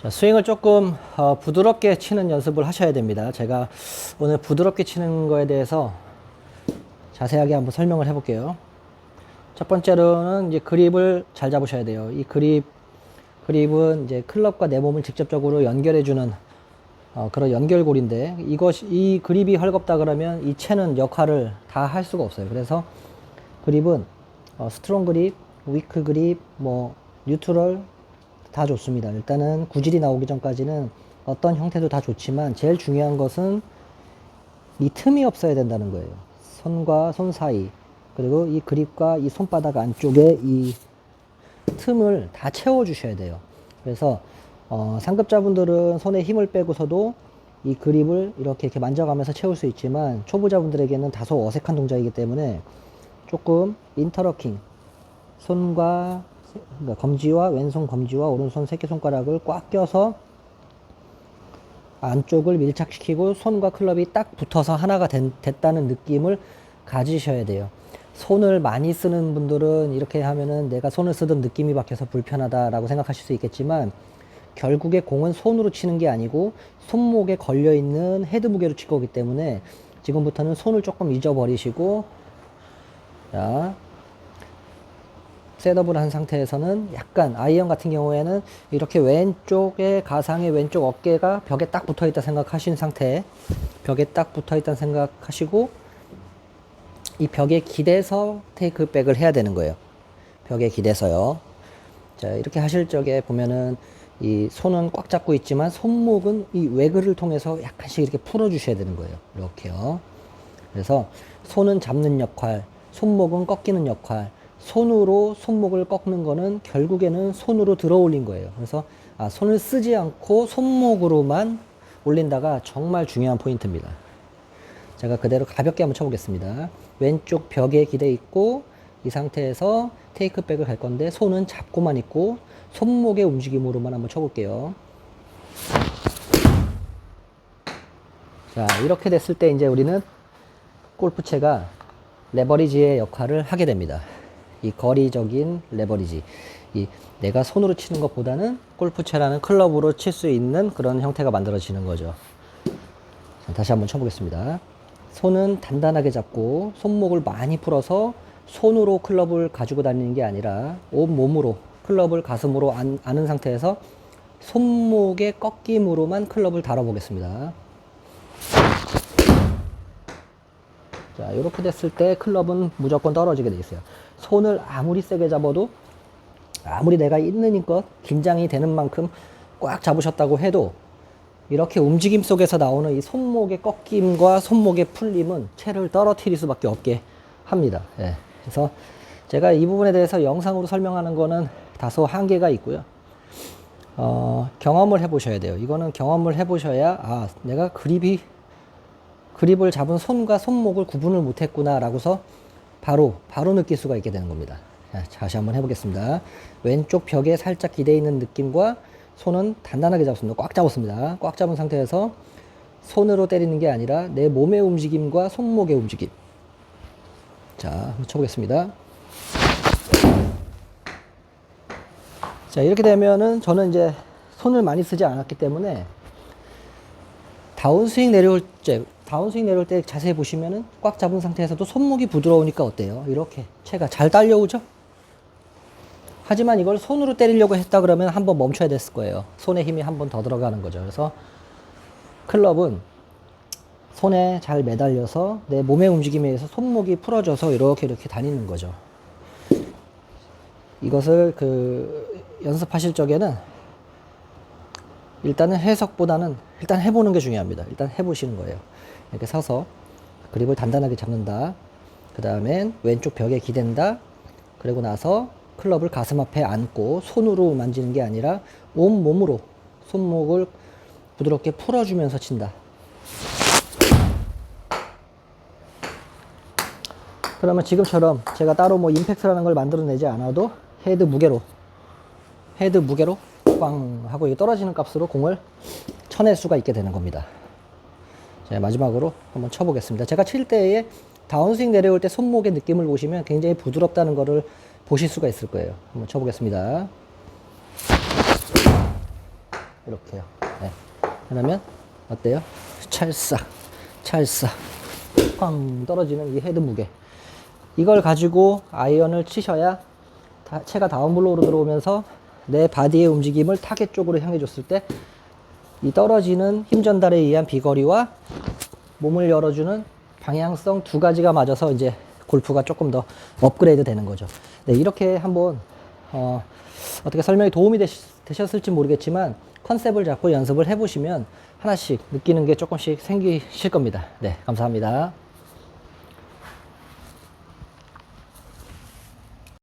자, 스윙을 조금 부드럽게 치는 연습을 하셔야 됩니다. 제가 오늘 부드럽게 치는 거에 대해서 자세하게 한번 설명을 해볼게요. 첫 번째로는 이제 그립을 잘 잡으셔야 돼요. 이 그립은 이제 클럽과 내 몸을 직접적으로 연결해주는 그런 연결고리인데, 이 그립이 헐겁다 그러면 이 채는 역할을 다 할 수가 없어요. 그래서 그립은 스트롱 그립, 위크 그립, 뭐 뉴트럴 다 좋습니다. 일단은 구질이 나오기 전까지는 어떤 형태도 다 좋지만 제일 중요한 것은 이 틈이 없어야 된다는 거예요. 손과 손 사이, 그리고 이 그립과 이 손바닥 안쪽에 이 틈을 다 채워 주셔야 돼요. 그래서 상급자분들은 손에 힘을 빼고서도 이 그립을 이렇게 만져가면서 채울 수 있지만, 초보자분들에게는 다소 어색한 동작이기 때문에 조금 인터러킹, 손과 그러니까 검지와 왼손 검지와 오른손 새끼손가락을 꽉 껴서 안쪽을 밀착시키고 손과 클럽이 딱 붙어서 하나가 됐다는 느낌을 가지셔야 돼요. 손을 많이 쓰는 분들은 이렇게 하면은 내가 손을 쓰던 느낌이 바뀌어서 불편하다라고 생각하실 수 있겠지만, 결국에 공은 손으로 치는 게 아니고 손목에 걸려 있는 헤드 무게로 칠 거기 때문에 지금부터는 손을 조금 잊어버리시고, 자, 셋업을 한 상태에서는 약간 아이언 같은 경우에는 이렇게 왼쪽에 가상의 왼쪽 어깨가 벽에 딱 붙어 있다 생각하신 상태, 벽에 딱 붙어 있다 생각하시고 이 벽에 기대서 테이크백을 해야 되는 거예요. 벽에 기대서요. 자, 이렇게 하실 적에 보면은 이 손은 꽉 잡고 있지만 손목은 이 외글을 통해서 약간씩 이렇게 풀어 주셔야 되는 거예요. 이렇게요. 그래서 손은 잡는 역할, 손목은 꺾이는 역할, 손으로 손목을 꺾는 거는 결국에는 손으로 들어 올린 거예요. 그래서 손을 쓰지 않고 손목으로만 올린다가 정말 중요한 포인트입니다. 제가 그대로 가볍게 한번 쳐보겠습니다. 왼쪽 벽에 기대 있고 이 상태에서 테이크백을 갈 건데 손은 잡고만 있고 손목의 움직임으로만 한번 쳐볼게요. 자, 이렇게 됐을 때 이제 우리는 골프채가 레버리지의 역할을 하게 됩니다. 이 거리적인 레버리지, 내가 손으로 치는 것보다는 골프채라는 클럽으로 칠 수 있는 그런 형태가 만들어지는 거죠. 자, 다시 한번 쳐보겠습니다. 손은 단단하게 잡고 손목을 많이 풀어서 손으로 클럽을 가지고 다니는 게 아니라 온몸으로 클럽을 가슴으로 안은 상태에서 손목의 꺾임으로만 클럽을 다뤄보겠습니다. 자, 이렇게 됐을 때 클럽은 무조건 떨어지게 돼 있어요. 손을 아무리 세게 잡아도, 아무리 내가 있는 힘껏 긴장이 되는 만큼 꽉 잡으셨다고 해도 이렇게 움직임 속에서 나오는 이 손목의 꺾임과 손목의 풀림은 채를 떨어뜨릴 수밖에 없게 합니다. 예. 그래서 제가 이 부분에 대해서 영상으로 설명하는 거는 다소 한계가 있고요. 경험을 해보셔야 돼요. 이거는 경험을 해보셔야 내가 그립을 잡은 손과 손목을 구분을 못했구나 라고서 바로 느낄 수가 있게 되는 겁니다. 자, 다시 한번 해보겠습니다. 왼쪽 벽에 살짝 기대 있는 느낌과 손은 단단하게 잡습니다. 꽉 잡았습니다. 꽉 잡은 상태에서 손으로 때리는 게 아니라 내 몸의 움직임과 손목의 움직임. 자, 한번 쳐보겠습니다. 자, 이렇게 되면은 저는 이제 손을 많이 쓰지 않았기 때문에 다운스윙 내려올 때 자세히 보시면은 꽉 잡은 상태에서도 손목이 부드러우니까 어때요? 이렇게 채가 잘 딸려오죠? 하지만 이걸 손으로 때리려고 했다 그러면 한번 멈춰야 됐을 거예요. 손에 힘이 한 번 더 들어가는 거죠. 그래서 클럽은 손에 잘 매달려서 내 몸의 움직임에 의해서 손목이 풀어져서 이렇게 다니는 거죠. 이것을 연습하실 적에는 일단은 해석보다는 일단 해보는 게 중요합니다. 일단 해보시는 거예요. 이렇게 서서 그립을 단단하게 잡는다. 그 다음엔 왼쪽 벽에 기댄다. 그리고 나서 클럽을 가슴 앞에 안고 손으로 만지는 게 아니라 온몸으로 손목을 부드럽게 풀어주면서 친다. 그러면 지금처럼 제가 따로 뭐 임팩트라는 걸 만들어내지 않아도 헤드 무게로 꽝 하고 떨어지는 값으로 공을 쳐낼 수가 있게 되는 겁니다. 자, 마지막으로 한번 쳐보겠습니다. 제가 칠 때에 다운스윙 내려올 때 손목의 느낌을 보시면 굉장히 부드럽다는 거를 보실 수가 있을 거예요. 한번 쳐보겠습니다. 이렇게요. 네. 그러면 어때요? 찰싹 꽝 떨어지는 이 헤드 무게. 이걸 가지고 아이언을 치셔야 채가 다운블로우로 들어오면서 내 바디의 움직임을 타겟 쪽으로 향해 줬을 때 이 떨어지는 힘 전달에 의한 비거리와 몸을 열어주는 방향성 두 가지가 맞아서 이제 골프가 조금 더 업그레이드 되는 거죠. 네, 이렇게 한번 어떻게 설명이 도움이 되셨을지 모르겠지만 컨셉을 잡고 연습을 해보시면 하나씩 느끼는 게 조금씩 생기실 겁니다. 네, 감사합니다.